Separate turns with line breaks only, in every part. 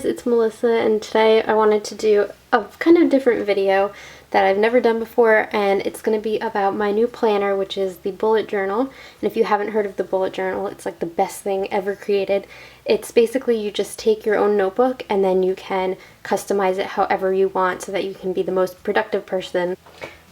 guys, it's Melissa, and today I wanted to do a kind of different video that I've never done before, and it's going to be about my new planner, which is the bullet journal. And if you haven't heard of the bullet journal, it's like the best thing ever created. It's basically you just take your own notebook and then you can customize it however you want so that you can be the most productive person.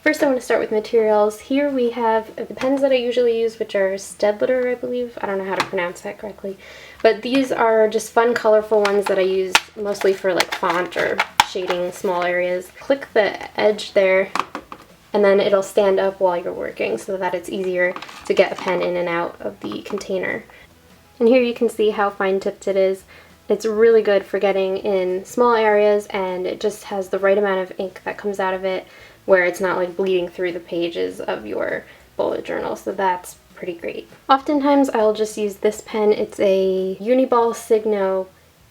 First, I want to start with materials. Here we have the pens that I usually use, which are Staedtler, I believe. I don't know how to pronounce that correctly. But these are just fun, colorful ones that I use mostly for like font or shading small areas. Click the edge there, and then it'll stand up while you're working so that it's easier to get a pen in and out of the container. And here you can see how fine-tipped it is. It's really good for getting in small areas, and it just has the right amount of ink that comes out of it where it's not like bleeding through the pages of your bullet journal, so that's pretty great. Oftentimes I'll just use this pen. It's a Uniball Signo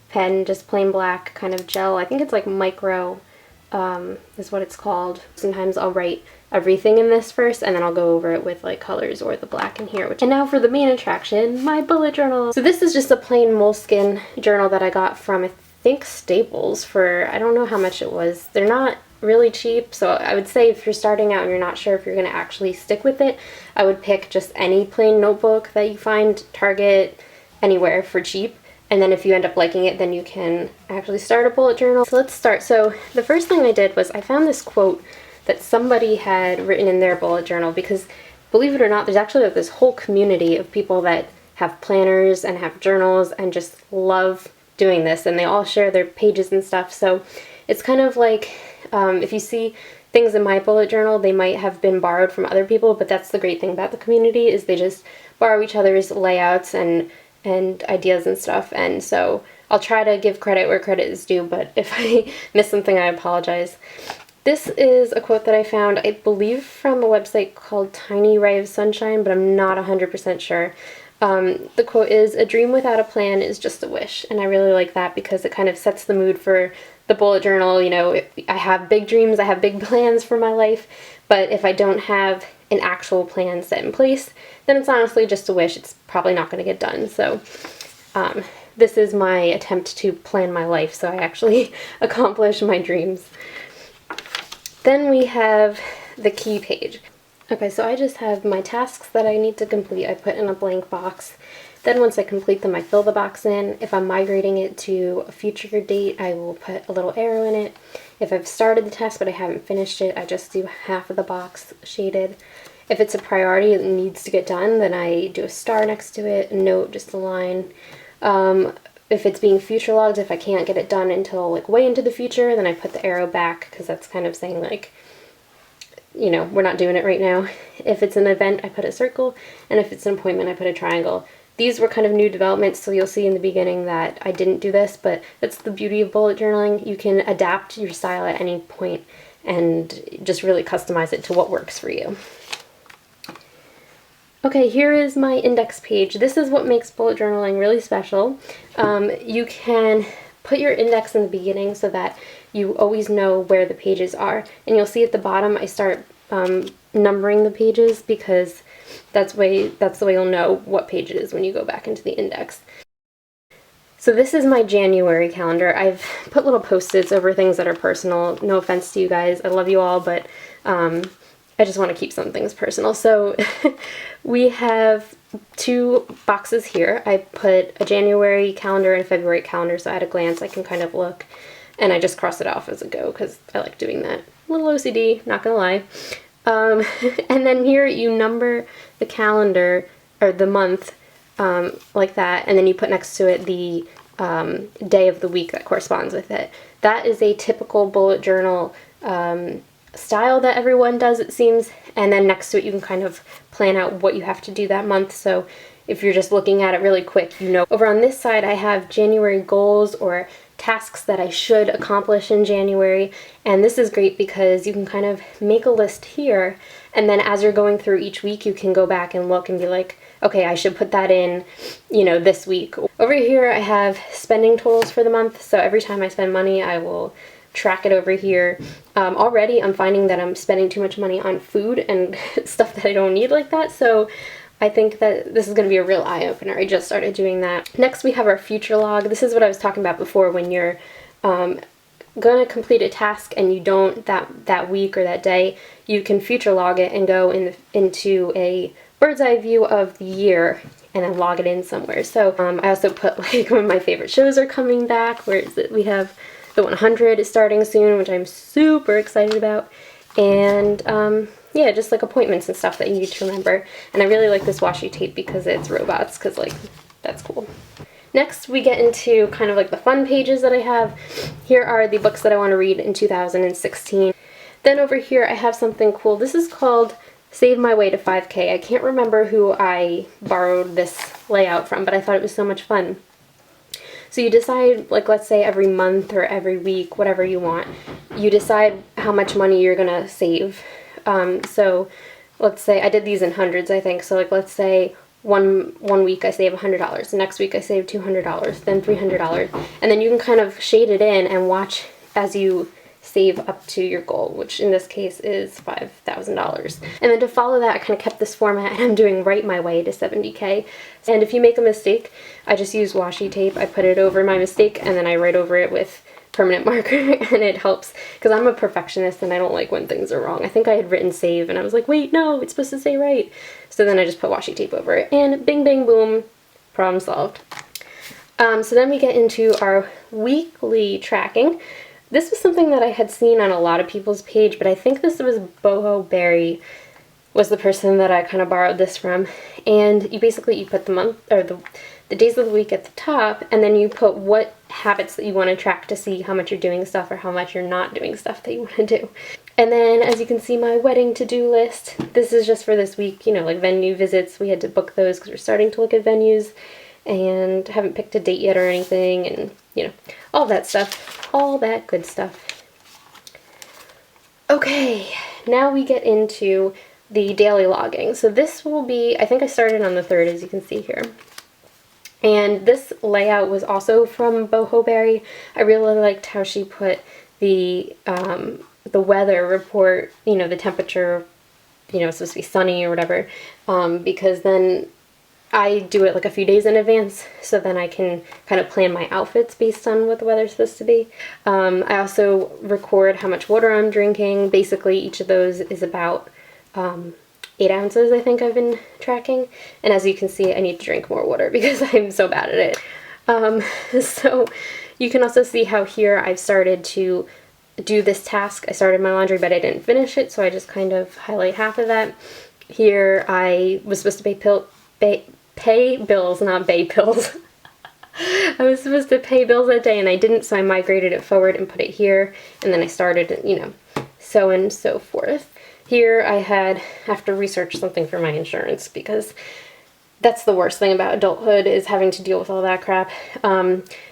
pen, just plain black kind of gel. I think it's like micro is what it's called. Sometimes I'll write everything in this first and then I'll go over it with like colors or the black in here. And now for the main attraction, my bullet journal. So this is just a plain Moleskine journal that I got from I think Staples for, I don't know how much it was. They're not really cheap, so I would say if you're starting out and you're not sure if you're going to actually stick with it, I would pick just any plain notebook that you find, Target, anywhere, for cheap. And then if you end up liking it, then you can actually start a bullet journal. So let's start. So the first thing I did was I found this quote that somebody had written in their bullet journal, because believe it or not, there's actually like this whole community of people that have planners and have journals and just love doing this, and they all share their pages and stuff. So it's kind of like if you see things in my bullet journal, they might have been borrowed from other people, but that's the great thing about the community, is they just borrow each other's layouts and ideas and stuff. And so I'll try to give credit where credit is due, but if I miss something, I apologize. This is a quote that I found, I believe, from a website called Tiny Ray of Sunshine, but I'm not 100% sure. The quote is, "A dream without a plan is just a wish," and I really like that because it kind of sets the mood for the bullet journal. You know, I have big dreams, I have big plans for my life, but if I don't have an actual plan set in place, then it's honestly just a wish. It's probably not going to get done. So this is my attempt to plan my life, so I actually accomplish my dreams. Then we have the key page. Okay, so I just have my tasks that I need to complete. I put in a blank box. Then once I complete them, I fill the box in. If I'm migrating it to a future date, I will put a little arrow in it. If I've started the task but I haven't finished it, I just do half of the box shaded. If it's a priority that needs to get done, then I do a star next to it, a note, just a line. If it's being future logged, if I can't get it done until like way into the future, then I put the arrow back, because that's kind of saying like, you know, we're not doing it right now. If it's an event, I put a circle, and if it's an appointment, I put a triangle. These were kind of new developments, so you'll see in the beginning that I didn't do this, but that's the beauty of bullet journaling. You can adapt your style at any point and just really customize it to what works for you. Okay, here is my index page. This is what makes bullet journaling really special. You can put your index in the beginning so that you always know where the pages are. And you'll see at the bottom I start numbering the pages, because that's the way you'll know what page it is when you go back into the index. So this is my January calendar. I've put little post-its over things that are personal. No offense to you guys, I love you all, but I just want to keep some things personal. So we have two boxes here. I put a January calendar and a February calendar, so at a glance I can kind of look, and I just cross it off as I go because I like doing that. A little OCD, not gonna lie. And then here you number the calendar, or the month, like that, and then you put next to it the day of the week that corresponds with it. That is a typical bullet journal style that everyone does, it seems, and then next to it you can kind of plan out what you have to do that month. So if you're just looking at it really quick, you know. Over on this side I have January goals, or tasks that I should accomplish in January, and this is great because you can kind of make a list here, and then as you're going through each week you can go back and look and be like, okay, I should put that in, you know, this week. Over here I have spending totals for the month, so every time I spend money I will track it over here. Already I'm finding that I'm spending too much money on food and stuff that I don't need like that, so I think that this is going to be a real eye-opener. I just started doing that. Next we have our future log. This is what I was talking about before, when you're going to complete a task and you don't that week or that day, you can future log it and go into a bird's eye view of the year and then log it in somewhere. So I also put like when my favorite shows are coming back. Where is it? We have the 100 is starting soon, which I'm super excited about. And yeah, just like appointments and stuff that you need to remember. And I really like this washi tape because it's robots, because like that's cool. Next we get into kind of like the fun pages that I have. Here are the books that I want to read in 2016. Then over here I have something cool. This is called Save My Way to 5K. I can't remember who I borrowed this layout from, but I thought it was so much fun. So you decide, like let's say every month or every week, whatever you want, you decide how much money you're gonna save. So let's say I did these in hundreds, I think. So like let's say one week I save $100, the next week I save $200, then $300, and then you can kind of shade it in and watch as you save up to your goal, which in this case is $5,000. And then to follow that, I kind of kept this format, and I'm doing Write My Way to 70K. And if you make a mistake, I just use washi tape. I put it over my mistake and then I write over it with permanent marker, and it helps because I'm a perfectionist and I don't like when things are wrong. I think I had written save and I was like, wait, no, it's supposed to say right. So then I just put washi tape over it and bing, bang, boom, problem solved. So then we get into our weekly tracking. This was something that I had seen on a lot of people's page, but I think this was BuJo Berry was the person that I kind of borrowed this from. And you basically, you put the month or the days of the week at the top, and then you put what habits that you want to track to see how much you're doing stuff or how much you're not doing stuff that you want to do. And then as you can see, my wedding to-do list, this is just for this week, you know, like venue visits. We had to book those because we're starting to look at venues and haven't picked a date yet or anything, and you know, all that stuff, all that good stuff. Okay, now we get into the daily logging. So this will be, I think I started on the 3rd, as you can see here. And this layout was also from BuJo Berry. I really liked how she put the weather report, you know, the temperature, you know, it's supposed to be sunny or whatever, because then I do it like a few days in advance, so then I can kind of plan my outfits based on what the weather's supposed to be. I also record how much water I'm drinking. Basically, each of those is about 8 ounces, I think I've been tracking. And as you can see, I need to drink more water because I'm so bad at it. So you can also see how here I've started to do this task. I started my laundry, but I didn't finish it, so I just kind of highlight half of that. Here I was supposed to pay bills, not bay pills. I was supposed to pay bills that day and I didn't, so I migrated it forward and put it here, and then I started, you know, so and so forth. Here I have to research something for my insurance because that's the worst thing about adulthood, is having to deal with all that crap.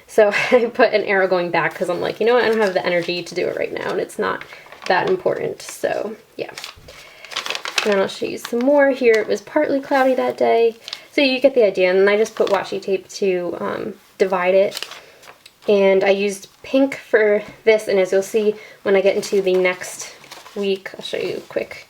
So I put an arrow going back because I'm like, you know what, I don't have the energy to do it right now and it's not that important. So yeah. And then I'll show you some more. Here it was partly cloudy that day. So you get the idea. And then I just put washi tape to divide it. And I used pink for this, and as you'll see when I get into the next week, I'll show you a quick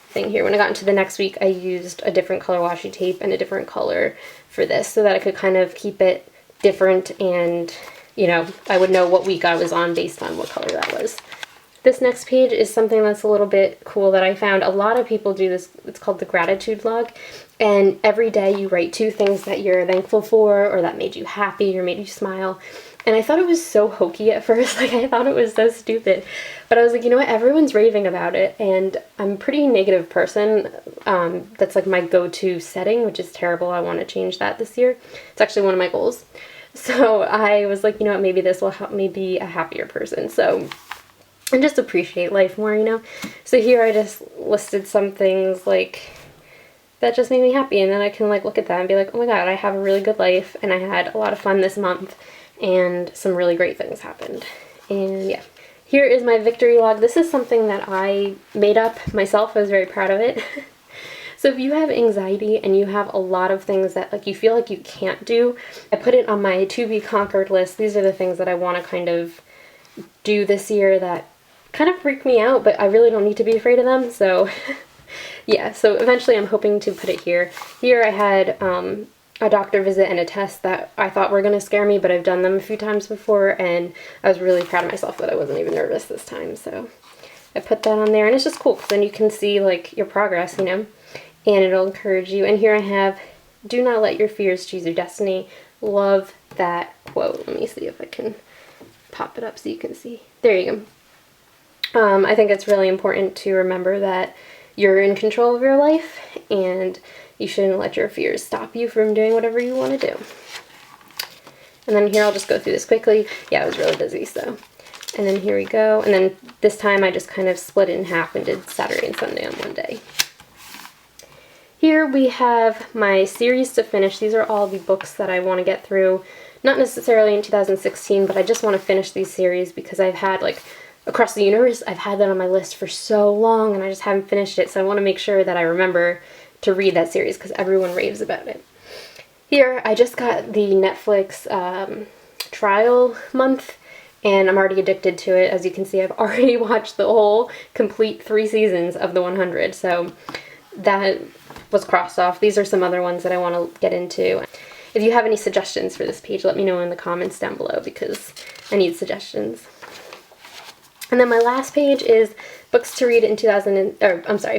thing here. When I got into the next week, I used a different color washi tape and a different color for this so that I could kind of keep it different, and you know, I would know what week I was on based on what color that was. This next page is something that's a little bit cool that I found. A lot of people do this. It's called the gratitude log, and every day you write 2 things that you're thankful for or that made you happy or made you smile. And I thought it was so hokey at first, like I thought it was so stupid. But I was like, you know what, everyone's raving about it, and I'm a pretty negative person. That's like my go-to setting, which is terrible. I want to change that this year. It's actually one of my goals. So I was like, you know what, maybe this will help me be a happier person. So, and just appreciate life more, you know. So here I just listed some things like that just made me happy, and then I can like look at that and be like, oh my god, I have a really good life, and I had a lot of fun this month. And some really great things happened. And yeah, here is my victory log. This is something that I made up myself. I was very proud of it. So if you have anxiety and you have a lot of things that like you feel like you can't do, I put it on my to be conquered list. These are the things that I want to kind of do this year that kind of freak me out, but I really don't need to be afraid of them. So Yeah, so eventually I'm hoping to put it here. Here I had a doctor visit and a test that I thought were going to scare me, but I've done them a few times before, and I was really proud of myself that I wasn't even nervous this time. So I put that on there, and it's just cool because then you can see like your progress, you know, and it'll encourage you. And here I have, do not let your fears choose your destiny. Love that quote. Let me see if I can pop it up so you can see. There you go. I think it's really important to remember that you're in control of your life, and you shouldn't let your fears stop you from doing whatever you want to do. And then here, I'll just go through this quickly. Yeah, I was really busy, so. And then here we go. And then this time I just kind of split it in half and did Saturday and Sunday on one day. Here we have my series to finish. These are all the books that I want to get through. Not necessarily in 2016, but I just want to finish these series because I've had, like, Across the Universe, I've had that on my list for so long and I just haven't finished it. So I want to make sure that I remember to read that series because everyone raves about it. Here, I just got the Netflix trial month, and I'm already addicted to it. As you can see, I've already watched the whole complete 3 seasons of the 100, so that was crossed off. These are some other ones that I want to get into. If you have any suggestions for this page, let me know in the comments down below because I need suggestions. And then my last page is books to read in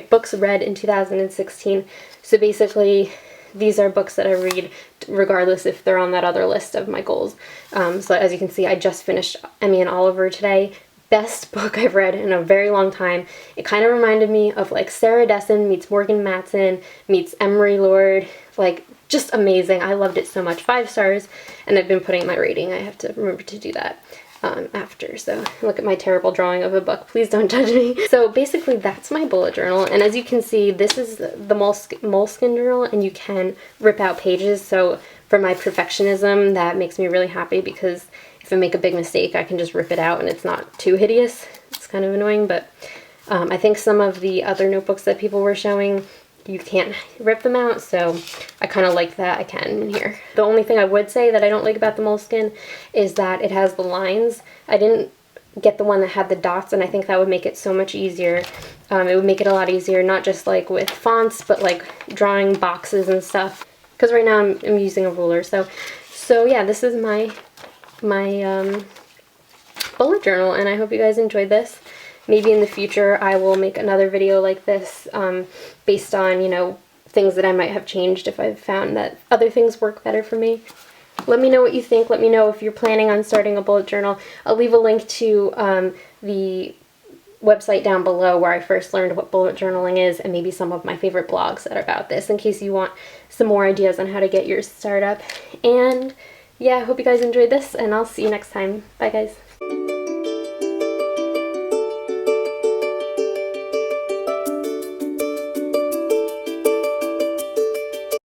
books read in 2016. So basically, these are books that I read regardless if they're on that other list of my goals. So as you can see, I just finished Emmy and Oliver today. Best book I've read in a very long time. It kind of reminded me of like Sarah Dessen meets Morgan Matson meets Emery Lord. Like, just amazing. I loved it so much. 5 stars. And I've been putting my rating. I have to remember to do that after. So look at my terrible drawing of a book. Please don't judge me. So basically that's my bullet journal, and as you can see, this is the Moleskine journal, and you can rip out pages. So for my perfectionism, that makes me really happy because if I make a big mistake, I can just rip it out and it's not too hideous. It's kind of annoying, but I think some of the other notebooks that people were showing, you can't rip them out, so I kind of like that I can in here. The only thing I would say that I don't like about the Moleskine is that it has the lines. I didn't get the one that had the dots, and I think that would make it so much easier. It would make it a lot easier, not just like with fonts, but like drawing boxes and stuff. Because right now I'm using a ruler, so yeah, this is my bullet journal, and I hope you guys enjoyed this. Maybe in the future I will make another video like this based on, you know, things that I might have changed if I've found that other things work better for me. Let me know what you think. Let me know if you're planning on starting a bullet journal. I'll leave a link to the website down below where I first learned what bullet journaling is, and maybe some of my favorite blogs that are about this in case you want some more ideas on how to get yours started up. And yeah, I hope you guys enjoyed this, and I'll see you next time. Bye guys.